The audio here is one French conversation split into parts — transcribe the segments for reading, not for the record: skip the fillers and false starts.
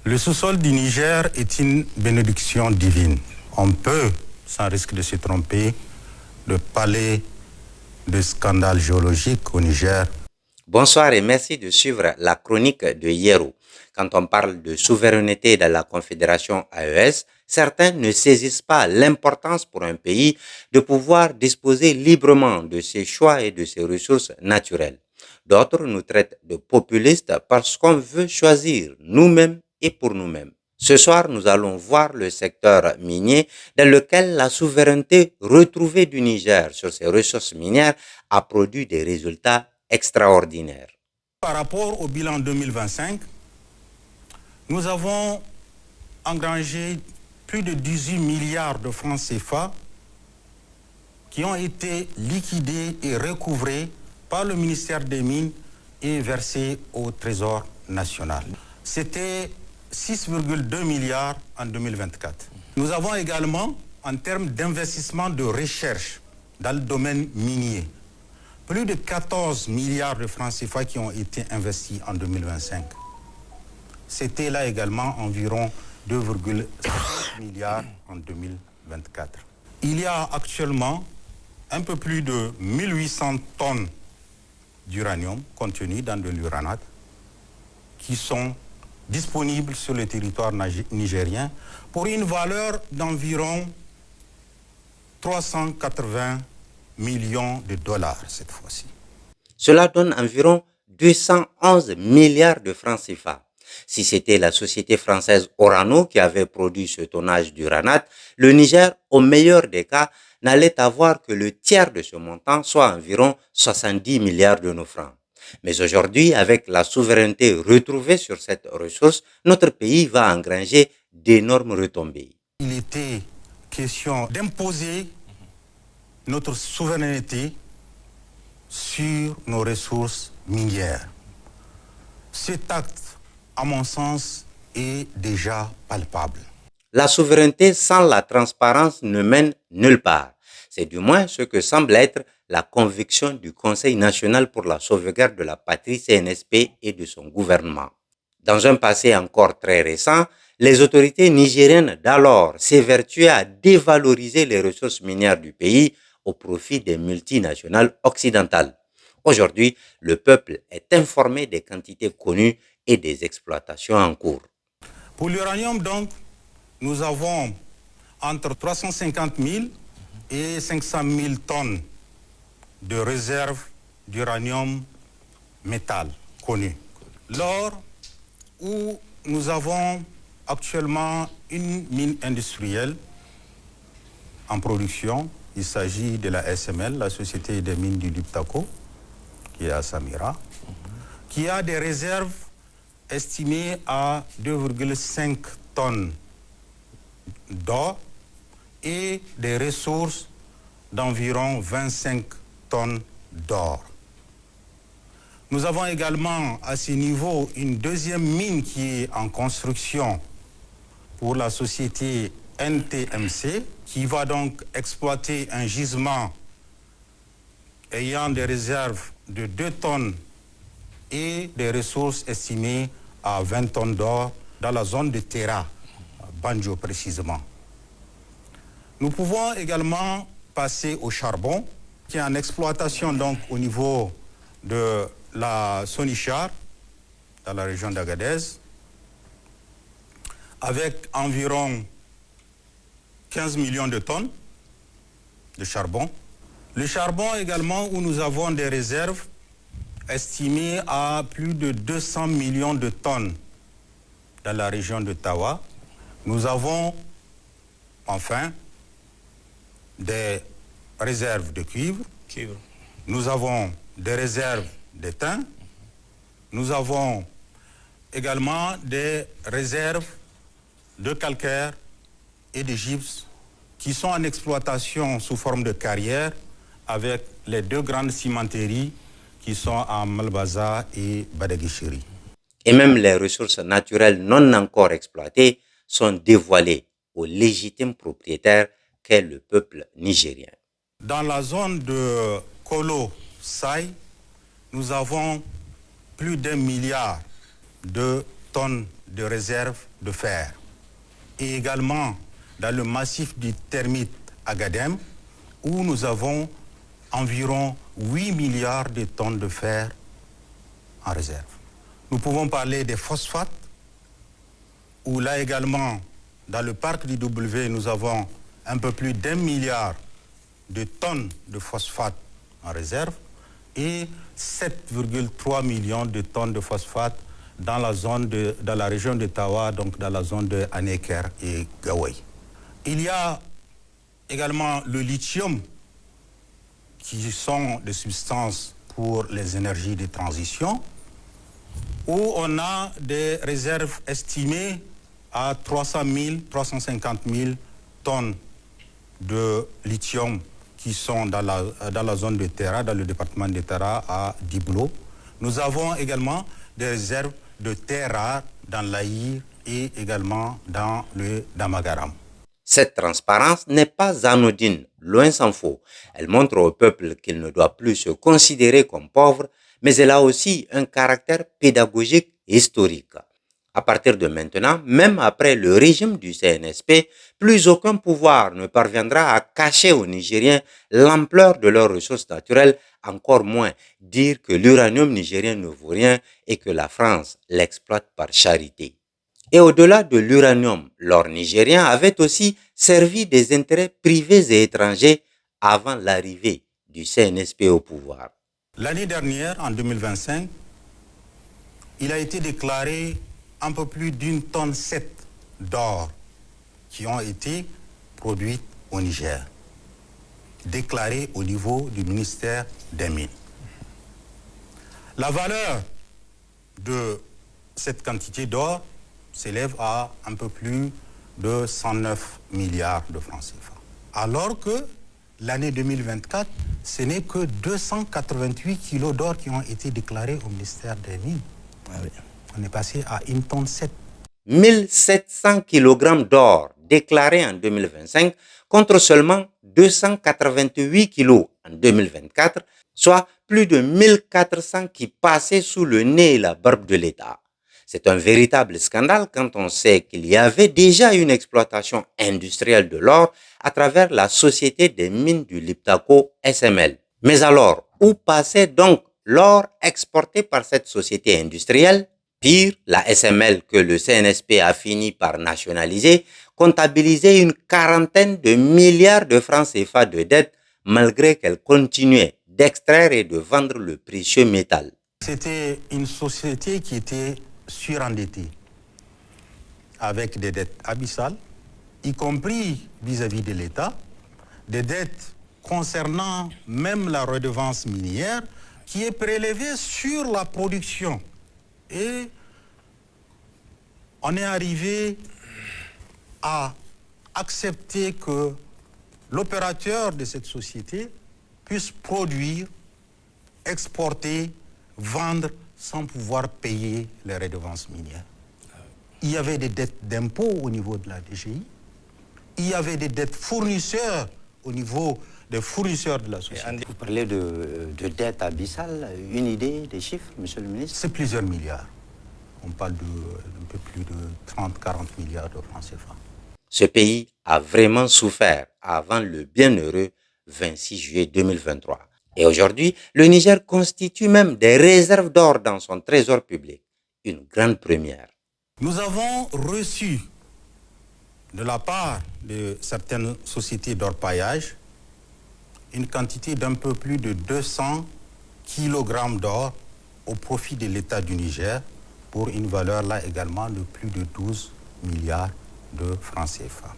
Le sous-sol du Niger est une bénédiction divine. On peut, sans risque de se tromper, de parler de scandale géologique au Niger. Bonsoir et merci de suivre la chronique de Yero. Quand on parle de souveraineté dans la Confédération AES, certains ne saisissent pas l'importance pour un pays de pouvoir disposer librement de ses choix et de ses ressources naturelles. D'autres nous traitent de populistes parce qu'on veut choisir nous-mêmes et pour nous-mêmes. Ce soir, nous allons voir le secteur minier dans lequel la souveraineté retrouvée du Niger sur ses ressources minières a produit des résultats extraordinaires. Par rapport au bilan 2025, nous avons engrangé plus de 18 milliards de francs CFA qui ont été liquidés et recouvrés par le ministère des Mines et versés au Trésor national. C'était 6,2 milliards en 2024. Nous avons également, en termes d'investissement de recherche dans le domaine minier, plus de 14 milliards de francs CFA qui ont été investis en 2025. C'était là également environ 2,5 milliards en 2024. Il y a actuellement un peu plus de 1800 tonnes d'uranium contenu dans de l'uranate qui sont disponibles sur le territoire nigérien pour une valeur d'environ 380 millions de dollars cette fois-ci. Cela donne environ 211 milliards de francs CFA. Si c'était la société française Orano qui avait produit ce tonnage d'uranate, le Niger, au meilleur des cas, n'allait avoir que le tiers de ce montant, soit environ 70 milliards de nos francs. Mais aujourd'hui, avec la souveraineté retrouvée sur cette ressource, notre pays va engranger d'énormes retombées. Il était question d'imposer notre souveraineté sur nos ressources minières. Cet acte, à mon sens, est déjà palpable. La souveraineté sans la transparence ne mène nulle part. C'est du moins ce que semble être la conviction du Conseil national pour la sauvegarde de la patrie CNSP et de son gouvernement. Dans un passé encore très récent, les autorités nigériennes d'alors s'évertuaient à dévaloriser les ressources minières du pays au profit des multinationales occidentales. Aujourd'hui, le peuple est informé des quantités connues et des exploitations en cours. Pour l'uranium, donc, nous avons entre 350 000 et 500 000 tonnes de réserves d'uranium métal connues. Lors où nous avons actuellement une mine industrielle en production, il s'agit de la SML, la Société des mines du Liptako, qui est à Samira, qui a des réserves estimées à 2,5 tonnes d'or et des ressources d'environ 25 tonnes d'or. Nous avons également à ce niveau une deuxième mine qui est en construction pour la société NTMC, qui va donc exploiter un gisement ayant des réserves de 2 tonnes et des ressources estimées à 20 tonnes d'or dans la zone de Terra, Banjo précisément. Nous pouvons également passer au charbon, qui est en exploitation donc au niveau de la Sonichar, dans la région d'Agadez, avec environ 15 millions de tonnes de charbon. Le charbon également, où nous avons des réserves estimées à plus de 200 millions de tonnes dans la région de Tawa. Nous avons enfin des réserves de cuivre. Nous avons des réserves d'étain. Nous avons également des réserves de calcaire et de gypse qui sont en exploitation sous forme de carrière avec les 2 grandes cimenteries qui sont à Malbaza et Badaguichiri. Et même les ressources naturelles non encore exploitées sont dévoilées aux légitimes propriétaires qu'est le peuple nigérien. Dans la zone de Kolo-Saï, nous avons plus d'1 milliard de tonnes de réserves de fer. Et également dans le massif du Termite à Gadem, où nous avons environ 8 milliards de tonnes de fer en réserve. Nous pouvons parler des phosphates, où là également, dans le parc du W, nous avons un peu plus d'1 milliard de tonnes de phosphate en réserve et 7,3 millions de tonnes de phosphate dans la région de Tawa, donc dans la zone de Aneker et Gawai. Il y a également le lithium, qui sont des substances pour les énergies de transition, où on a des réserves estimées à 350 000 tonnes de lithium qui sont dans la zone de Terra, dans le département de Terra à Diblo. Nous avons également des réserves de terres rares dans l'Aïr et également dans le Damagaram. Cette transparence n'est pas anodine, loin s'en faut. Elle montre au peuple qu'il ne doit plus se considérer comme pauvre, mais elle a aussi un caractère pédagogique et historique. À partir de maintenant, même après le régime du CNSP, plus aucun pouvoir ne parviendra à cacher aux Nigériens l'ampleur de leurs ressources naturelles, encore moins dire que l'uranium nigérien ne vaut rien et que la France l'exploite par charité. Et au-delà de l'uranium, l'or nigérien avait aussi servi des intérêts privés et étrangers avant l'arrivée du CNSP au pouvoir. L'année dernière, en 2025, il a été déclaré un peu plus d'1,7 tonne d'or qui ont été produites au Niger, déclaré au niveau du ministère des Mines. La valeur de cette quantité d'or s'élève à un peu plus de 109 milliards de francs CFA. Alors que l'année 2024, ce n'est que 288 kilos d'or qui ont été déclarés au ministère des Mines. Ah oui. On est passé à 1,7 tonne. 1700 kg d'or déclarés en 2025 contre seulement 288 kg en 2024, soit plus de 1400 qui passaient sous le nez et la barbe de l'État. C'est un véritable scandale quand on sait qu'il y avait déjà une exploitation industrielle de l'or à travers la Société des mines du Liptako SML. Mais alors, où passait donc l'or exporté par cette société industrielle? Pire, la SML que le CNSP a fini par nationaliser comptabilisait une quarantaine de milliards de francs CFA de dettes malgré qu'elle continuait d'extraire et de vendre le précieux métal. C'était une société qui était surendettée avec des dettes abyssales, y compris vis-à-vis de l'État, des dettes concernant même la redevance minière qui est prélevée sur la production. Et on est arrivé à accepter que l'opérateur de cette société puisse produire, exporter, vendre sans pouvoir payer les redevances minières. Il y avait des dettes d'impôts au niveau de la DGI, il y avait des dettes fournisseurs au niveau des fournisseurs de la société. Vous parlez de dettes abyssales, une idée des chiffres, monsieur le ministre? C'est plusieurs milliards. On parle d'un peu plus de 30-40 milliards de francs CFA. Ce pays a vraiment souffert avant le bienheureux 26 juillet 2023. Et aujourd'hui, le Niger constitue même des réserves d'or dans son trésor public. Une grande première. Nous avons reçu de la part de certaines sociétés d'orpaillage une quantité d'un peu plus de 200 kg d'or au profit de l'État du Niger pour une valeur là également de plus de 12 milliards de francs CFA.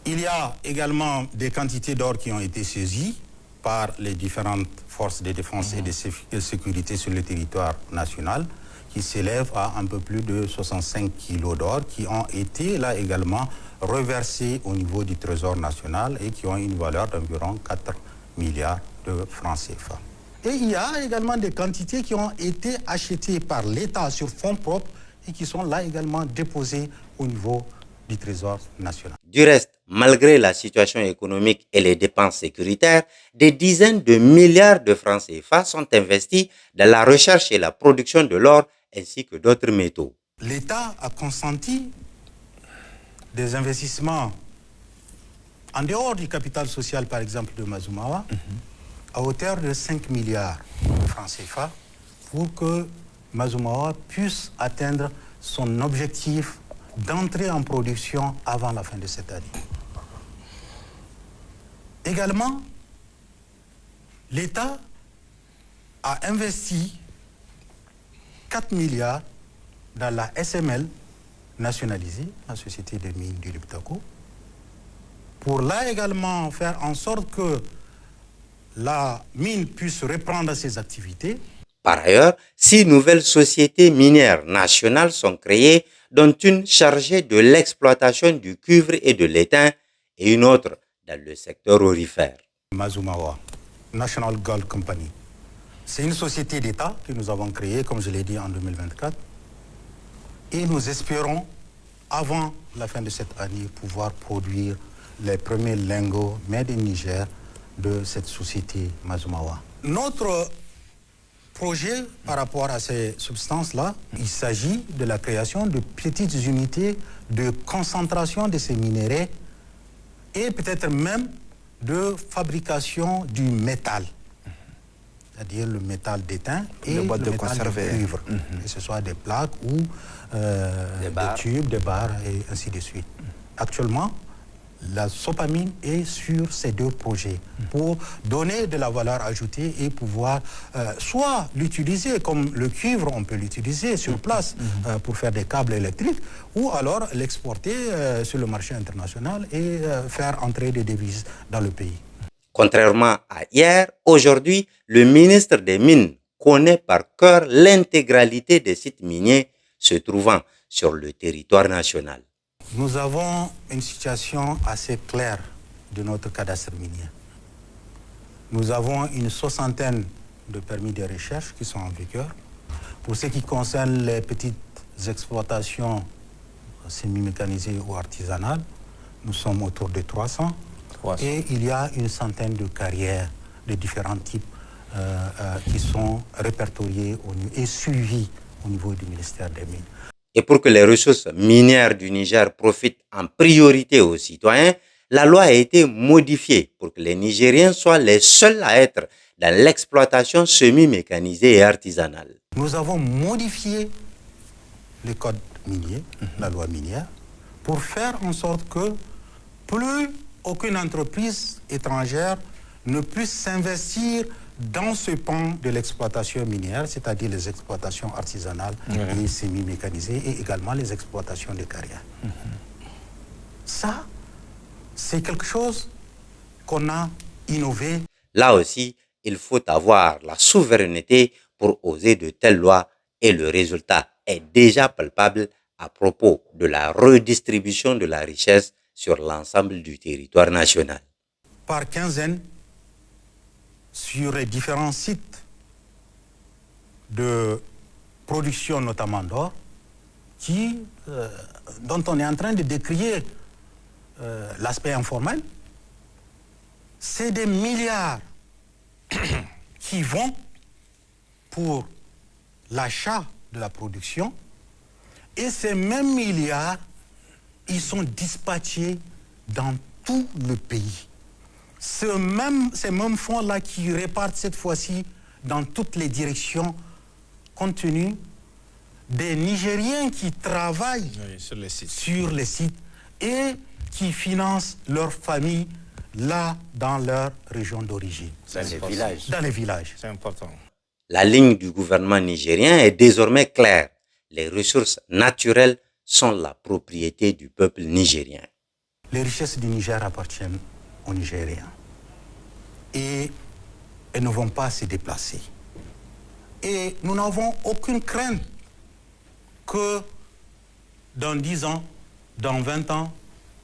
Il y a également des quantités d'or qui ont été saisies par les différentes forces de défense et de sécurité sur le territoire national qui s'élèvent à un peu plus de 65 kilos d'or qui ont été là également reversés au niveau du Trésor national et qui ont une valeur d'environ 4 milliards de francs CFA. Et il y a également des quantités qui ont été achetées par l'État sur fonds propres et qui sont là également déposées au niveau du Trésor national. Du reste, malgré la situation économique et les dépenses sécuritaires, des dizaines de milliards de francs CFA sont investis dans la recherche et la production de l'or ainsi que d'autres métaux. L'État a consenti des investissements en dehors du capital social, par exemple, de Mazumawa, à hauteur de 5 milliards de francs CFA pour que Mazumawa puisse atteindre son objectif d'entrer en production avant la fin de cette année. Également, l'État a investi 4 milliards dans la SML nationalisée, la Société des mines du Liptako, pour là également faire en sorte que la mine puisse reprendre ses activités. Par ailleurs, 6 nouvelles sociétés minières nationales sont créées, dont une chargée de l'exploitation du cuivre et de l'étain et une autre dans le secteur aurifère. Mazumawa, National Gold Company. C'est une société d'État que nous avons créée, comme je l'ai dit, en 2024. Et nous espérons, avant la fin de cette année, pouvoir produire les premiers lingots made in Niger de cette société Mazumawa. Notre projet par rapport à ces substances-là, il s'agit de la création de petites unités de concentration de ces minéraux et peut-être même de fabrication du métal, c'est-à-dire le métal d'étain et le métal de cuivre, que ce soit des plaques ou des tubes, des barres et ainsi de suite. Actuellement, la Sopamine est sur ces deux projets pour donner de la valeur ajoutée et pouvoir soit l'utiliser comme le cuivre, on peut l'utiliser sur place pour faire des câbles électriques, ou alors l'exporter sur le marché international et faire entrer des devises dans le pays. Contrairement à hier, aujourd'hui, le ministre des Mines connaît par cœur l'intégralité des sites miniers se trouvant sur le territoire national. Nous avons une situation assez claire de notre cadastre minier. Nous avons une 60aine de permis de recherche qui sont en vigueur. Pour ce qui concerne les petites exploitations semi-mécanisées ou artisanales, nous sommes autour de 300. Et il y a une centaine de carrières de différents types qui sont répertoriées et suivies au niveau du ministère des Mines. Et pour que les ressources minières du Niger profitent en priorité aux citoyens, la loi a été modifiée pour que les Nigériens soient les seuls à être dans l'exploitation semi-mécanisée et artisanale. Nous avons modifié le code minier, la loi minière, pour faire en sorte que plus aucune entreprise étrangère ne puisse s'investir dans ce pan de l'exploitation minière, c'est-à-dire les exploitations artisanales et semi-mécanisées et également les exploitations de carrière. Ça, c'est quelque chose qu'on a innové. Là aussi, il faut avoir la souveraineté pour oser de telles lois et le résultat est déjà palpable à propos de la redistribution de la richesse sur l'ensemble du territoire national. Par quinzaine, sur les différents sites de production, notamment d'or, dont on est en train de décrier l'aspect informel, c'est des milliards qui vont pour l'achat de la production, et ces mêmes milliards, ils sont dispatchés dans tout le pays. Ces mêmes fonds-là qui répartent cette fois-ci dans toutes les directions, compte tenu des Nigériens qui travaillent sur les sites et qui financent leurs familles là dans leur région d'origine. Dans les villages. C'est important. La ligne du gouvernement nigérien est désormais claire. Les ressources naturelles sont la propriété du peuple nigérien. Les richesses du Niger appartiennent aux Nigériens. Et elles ne vont pas se déplacer. Et nous n'avons aucune crainte que dans 10 ans, dans 20 ans,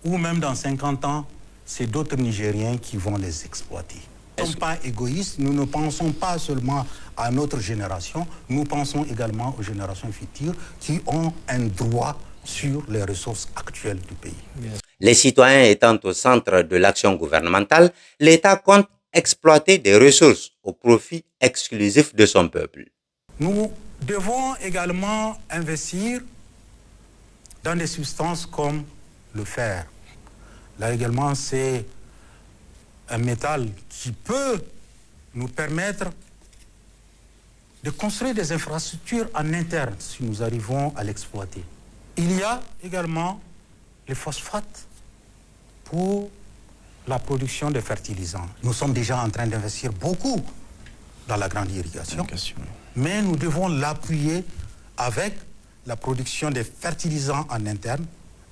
ou même dans 50 ans, c'est d'autres Nigériens qui vont les exploiter. Nous ne sommes pas égoïstes, nous ne pensons pas seulement à notre génération, nous pensons également aux générations futures qui ont un droit sur les ressources actuelles du pays. Les citoyens étant au centre de l'action gouvernementale, l'État compte exploiter des ressources au profit exclusif de son peuple. Nous devons également investir dans des substances comme le fer. Là également, c'est un métal qui peut nous permettre de construire des infrastructures en interne si nous arrivons à l'exploiter. Il y a également les phosphates pour la production de fertilisants. Nous sommes déjà en train d'investir beaucoup dans la grande irrigation, mais nous devons l'appuyer avec la production de fertilisants en interne,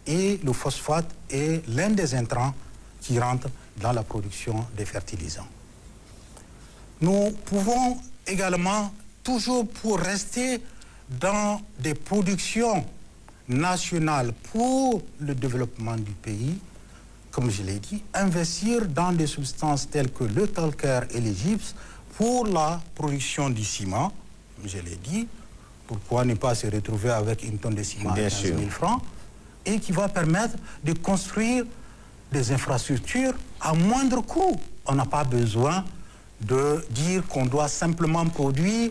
et le phosphate est l'un des intrants qui rentre dans la production des fertilisants. Nous pouvons également, toujours pour rester dans des productions nationales pour le développement du pays, comme je l'ai dit, investir dans des substances telles que le calcaire et les gypses pour la production du ciment, comme je l'ai dit. Pourquoi ne pas se retrouver avec une tonne de ciment à 15 000 francs, et qui va permettre de construire des infrastructures à moindre coût. On n'a pas besoin de dire qu'on doit simplement produire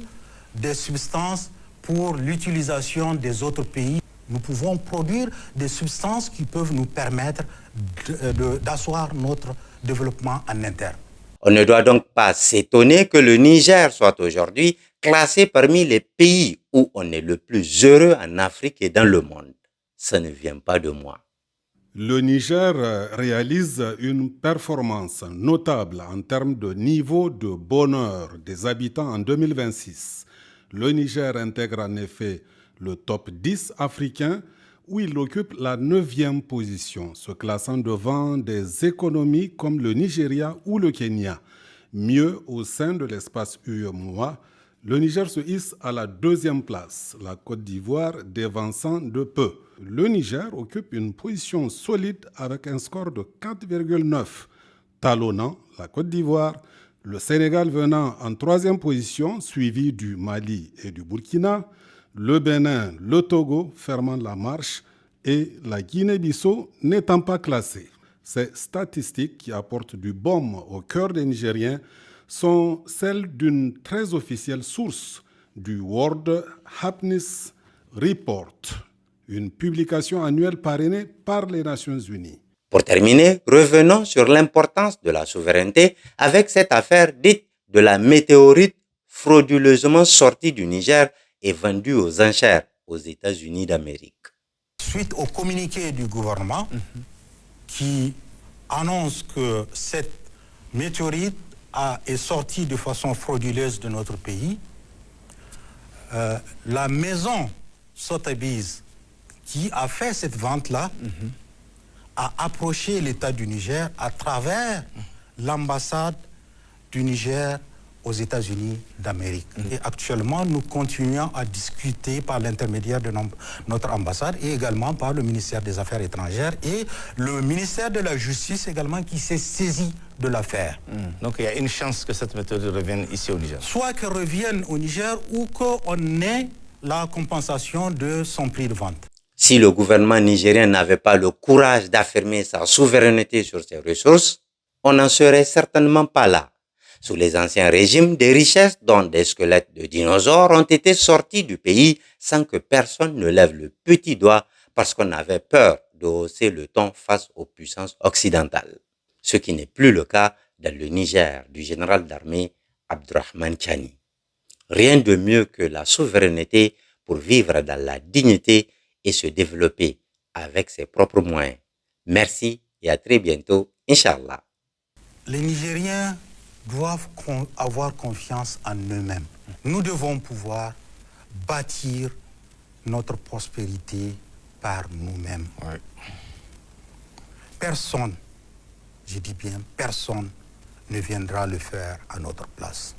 des substances pour l'utilisation des autres pays. Nous pouvons produire des substances qui peuvent nous permettre d'asseoir notre développement en interne. On ne doit donc pas s'étonner que le Niger soit aujourd'hui classé parmi les pays où on est le plus heureux en Afrique et dans le monde. Ça ne vient pas de moi. Le Niger réalise une performance notable en termes de niveau de bonheur des habitants en 2026. Le Niger intègre en effet le top 10 africain où il occupe la 9e position, se classant devant des économies comme le Nigeria ou le Kenya. Mieux, au sein de l'espace UEMOA, le Niger se hisse à la 2e place, la Côte d'Ivoire dévançant de peu. Le Niger occupe une position solide avec un score de 4,9, talonnant la Côte d'Ivoire, le Sénégal venant en 3e position, suivi du Mali et du Burkina, le Bénin, le Togo fermant la marche et la Guinée-Bissau n'étant pas classée. Ces statistiques qui apportent du baume au cœur des Nigériens sont celles d'une très officielle source du World Happiness Report, une publication annuelle parrainée par les Nations Unies. Pour terminer, revenons sur l'importance de la souveraineté avec cette affaire dite de la météorite frauduleusement sortie du Niger et vendue aux enchères aux États-Unis d'Amérique. Suite au communiqué du gouvernement qui annonce que cette météorite est sortie de façon frauduleuse de notre pays, la maison Sotheby's qui a fait cette vente-là a approché l'État du Niger à travers l'ambassade du Niger aux États-Unis d'Amérique. Et actuellement, nous continuons à discuter par l'intermédiaire de notre ambassade et également par le ministère des Affaires étrangères et le ministère de la Justice également qui s'est saisi de l'affaire. Donc il y a une chance que cette méthode revienne ici au Niger. Soit qu'elle revienne au Niger ou qu'on ait la compensation de son prix de vente. Si le gouvernement nigérien n'avait pas le courage d'affirmer sa souveraineté sur ses ressources, on n'en serait certainement pas là. Sous les anciens régimes, des richesses, dont des squelettes de dinosaures, ont été sortis du pays sans que personne ne lève le petit doigt parce qu'on avait peur de hausser le ton face aux puissances occidentales. Ce qui n'est plus le cas dans le Niger du général d'armée Abdourahmane Tchani. Rien de mieux que la souveraineté pour vivre dans la dignité et se développer avec ses propres moyens. Merci et à très bientôt, Inch'Allah. Les Nigériens doivent avoir confiance en eux-mêmes. Nous devons pouvoir bâtir notre prospérité par nous-mêmes. Ouais. Personne, je dis bien personne, ne viendra le faire à notre place.